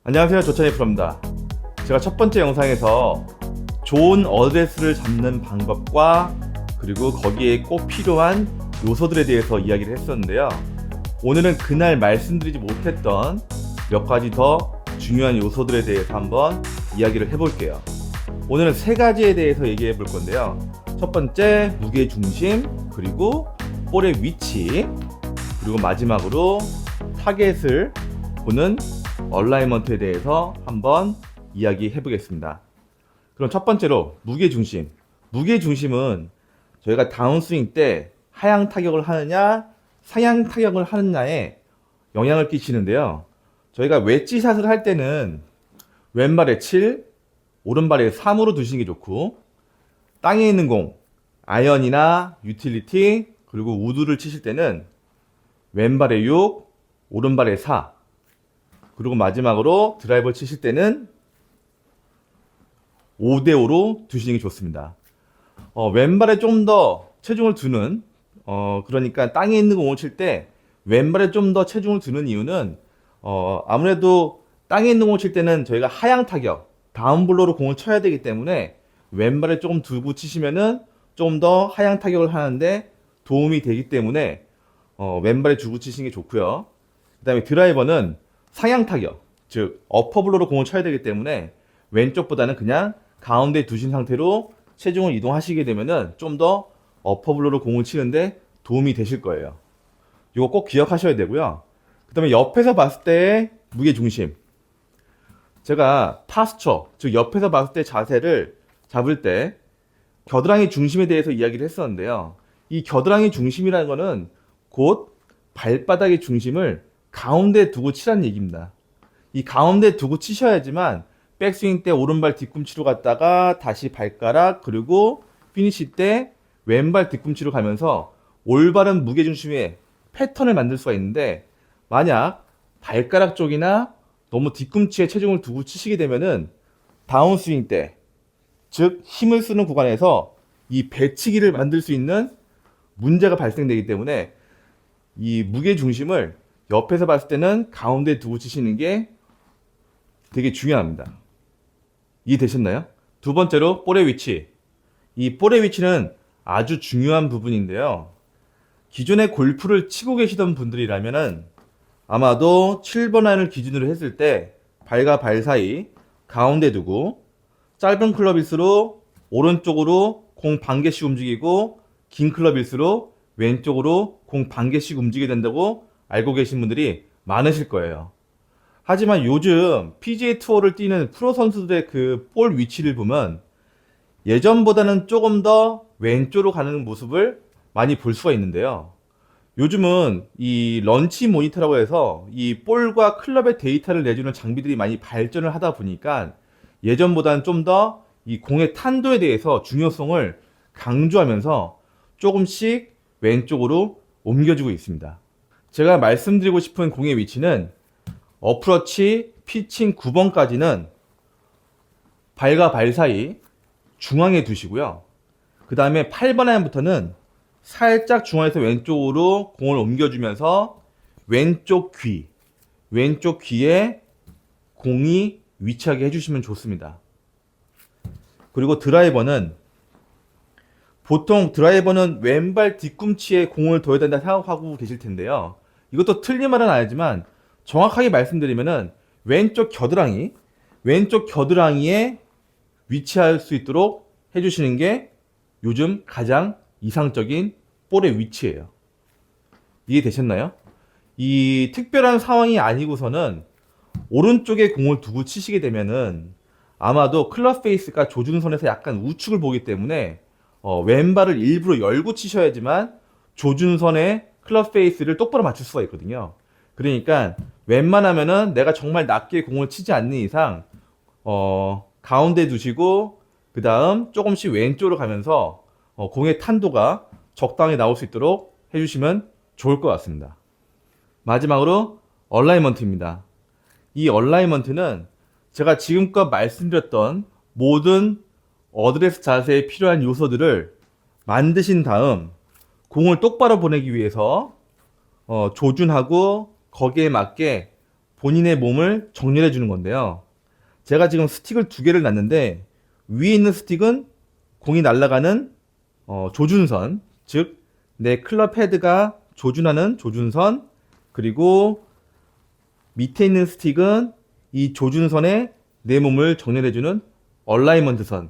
안녕하세요, 조찬희 프로입니다. 제가 첫 번째 영상에서 좋은 어드레스를 잡는 방법과 그리고 거기에 꼭 필요한 요소들에 대해서 이야기를 했었는데요. 오늘은 그날 말씀드리지 못했던 몇 가지 더 중요한 요소들에 대해서 한번 이야기를 해볼게요. 오늘은 세 가지에 대해서 얘기해 볼 건데요. 첫 번째, 무게 중심, 그리고 볼의 위치, 그리고 마지막으로 타겟을 보는 얼라이먼트에 대해서 한번 이야기해 보겠습니다. 그럼 첫 번째로 무게중심. 무게중심은 저희가 다운스윙 때 하향 타격을 하느냐 상향 타격을 하느냐에 영향을 끼치는데요. 저희가 웨지샷을 할 때는 왼발에 7, 오른발에 3으로 두시는 게 좋고, 땅에 있는 공, 아이언이나 유틸리티, 그리고 우드를 치실 때는 왼발에 6, 오른발에 4, 그리고 마지막으로 드라이버를 치실 때는 5대5로 두시는 게 좋습니다. 왼발에 좀 더 체중을 두는, 그러니까 땅에 있는 공을 칠 때 왼발에 좀 더 체중을 두는 이유는, 아무래도 땅에 있는 공을 칠 때는 저희가 하향 타격, 다운블로로 공을 쳐야 되기 때문에 왼발에 조금 두고 치시면은 좀 더 하향 타격을 하는데 도움이 되기 때문에 왼발에 두고 치시는 게 좋고요. 그 다음에 드라이버는 상향 타격, 즉 어퍼블로로 공을 쳐야 되기 때문에 왼쪽보다는 그냥 가운데 두신 상태로 체중을 이동하시게 되면은 좀 더 어퍼블로로 공을 치는데 도움이 되실 거예요. 이거 꼭 기억하셔야 되고요. 그 다음에 옆에서 봤을 때의 무게 중심. 제가 파스처, 즉 옆에서 봤을 때 자세를 잡을 때 겨드랑이 중심에 대해서 이야기를 했었는데요. 이 겨드랑이 중심이라는 거는 곧 발바닥의 중심을 가운데 두고 치라는 얘기입니다. 이 가운데 두고 치셔야지만 백스윙 때 오른발 뒤꿈치로 갔다가 다시 발가락, 그리고 피니시 때 왼발 뒤꿈치로 가면서 올바른 무게중심의 패턴을 만들 수가 있는데, 만약 발가락 쪽이나 너무 뒤꿈치에 체중을 두고 치시게 되면은 다운스윙 때, 즉 힘을 쓰는 구간에서 이 배치기를 만들 수 있는 문제가 발생되기 때문에 이 무게중심을 옆에서 봤을 때는 가운데 두고 치시는 게 되게 중요합니다. 이해되셨나요? 두 번째로 볼의 위치. 이 볼의 위치는 아주 중요한 부분인데요. 기존에 골프를 치고 계시던 분들이라면은 아마도 7번 라인을 기준으로 했을 때 발과 발 사이 가운데 두고 짧은 클럽일수록 오른쪽으로 공 반 개씩 움직이고, 긴 클럽일수록 왼쪽으로 공 반 개씩 움직이게 된다고 알고 계신 분들이 많으실 거예요. 하지만 요즘 PGA 투어를 뛰는 프로 선수들의 그 볼 위치를 보면 예전보다는 조금 더 왼쪽으로 가는 모습을 많이 볼 수가 있는데요. 요즘은 이 런치 모니터라고 해서 이 볼과 클럽의 데이터를 내주는 장비들이 많이 발전을 하다 보니까 예전보다는 좀 더 이 공의 탄도에 대해서 중요성을 강조하면서 조금씩 왼쪽으로 옮겨주고 있습니다. 제가 말씀드리고 싶은 공의 위치는 어프로치 피칭 9번까지는 발과 발 사이 중앙에 두시고요. 그 다음에 8번 아이언부터는 살짝 중앙에서 왼쪽으로 공을 옮겨주면서 왼쪽 귀에 공이 위치하게 해주시면 좋습니다. 그리고 드라이버는 보통 드라이버는 왼발 뒤꿈치에 공을 둬야 된다 생각하고 계실 텐데요. 이것도 틀린 말은 아니지만 정확하게 말씀드리면은 왼쪽 겨드랑이에 위치할 수 있도록 해주시는 게 요즘 가장 이상적인 볼의 위치예요. 이해되셨나요? 이 특별한 상황이 아니고서는 오른쪽에 공을 두고 치시게 되면은 아마도 클럽 페이스가 조준선에서 약간 우측을 보기 때문에 왼발을 일부러 열고 치셔야지만 조준선의 클럽 페이스를 똑바로 맞출 수가 있거든요. 그러니까 웬만하면은 내가 정말 낮게 공을 치지 않는 이상 가운데 두시고 그 다음 조금씩 왼쪽으로 가면서 공의 탄도가 적당히 나올 수 있도록 해주시면 좋을 것 같습니다. 마지막으로 얼라이먼트입니다. 이 얼라이먼트는 제가 지금껏 말씀드렸던 모든 어드레스 자세에 필요한 요소들을 만드신 다음 공을 똑바로 보내기 위해서 조준하고 거기에 맞게 본인의 몸을 정렬해 주는 건데요. 제가 지금 스틱을 2개를 놨는데 위에 있는 스틱은 공이 날아가는 조준선, 즉 내 클럽 헤드가 조준하는 조준선, 그리고 밑에 있는 스틱은 이 조준선에 내 몸을 정렬해주는 얼라이먼트 선,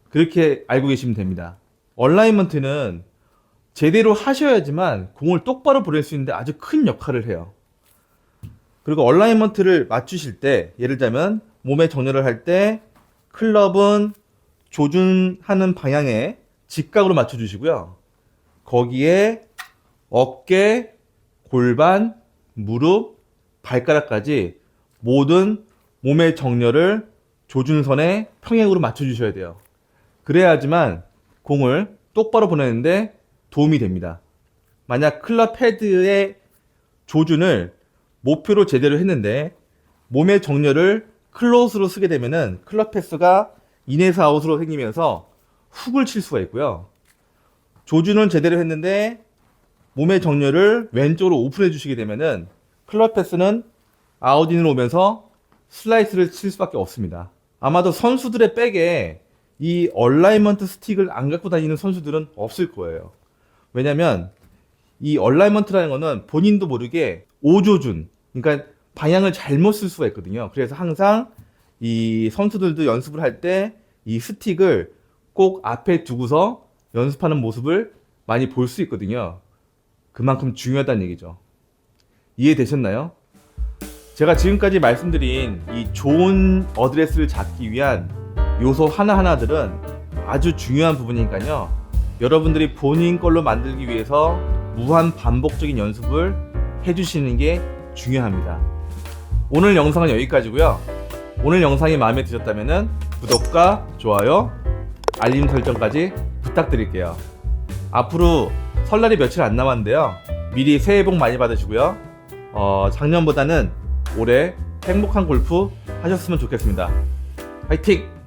그렇게 알고 계시면 됩니다. 얼라이먼트는 제대로 하셔야지만 공을 똑바로 보낼 수 있는데 아주 큰 역할을 해요. 그리고 얼라이먼트를 맞추실 때, 예를 들자면 몸에 정렬을 할 때 클럽은 조준하는 방향에 직각으로 맞춰주시고요. 거기에 어깨, 골반, 무릎, 발가락까지 모든 몸의 정렬을 조준선의 평행으로 맞춰주셔야 돼요. 그래야지만 공을 똑바로 보내는데 도움이 됩니다. 만약 클럽 헤드의 조준을 목표로 제대로 했는데 몸의 정렬을 클로스로 쓰게 되면은 클럽 패스가 인에서 아웃으로 생기면서 훅을 칠 수가 있고요. 조준은 제대로 했는데 몸의 정렬을 왼쪽으로 오픈해 주시게 되면은 클럽 패스는 아웃인으로 오면서 슬라이스를 칠 수밖에 없습니다. 아마도 선수들의 백에 이 얼라이먼트 스틱을 안 갖고 다니는 선수들은 없을 거예요. 왜냐면 이 얼라이먼트라는 거는 본인도 모르게 오조준, 그러니까 방향을 잘못 쓸 수가 있거든요. 그래서 항상 이 선수들도 연습을 할 때 이 스틱을 꼭 앞에 두고서 연습하는 모습을 많이 볼 수 있거든요. 그만큼 중요하다는 얘기죠. 이해되셨나요? 제가 지금까지 말씀드린 이 좋은 어드레스를 잡기 위한 요소 하나하나들은 아주 중요한 부분이니까요. 여러분들이 본인 걸로 만들기 위해서 무한 반복적인 연습을 해주시는 게 중요합니다. 오늘 영상은 여기까지고요. 오늘 영상이 마음에 드셨다면 구독과 좋아요, 알림 설정까지 부탁드릴게요. 앞으로 설날이 며칠 안 남았는데요. 미리 새해 복 많이 받으시고요. 작년보다는 올해 행복한 골프 하셨으면 좋겠습니다. 화이팅!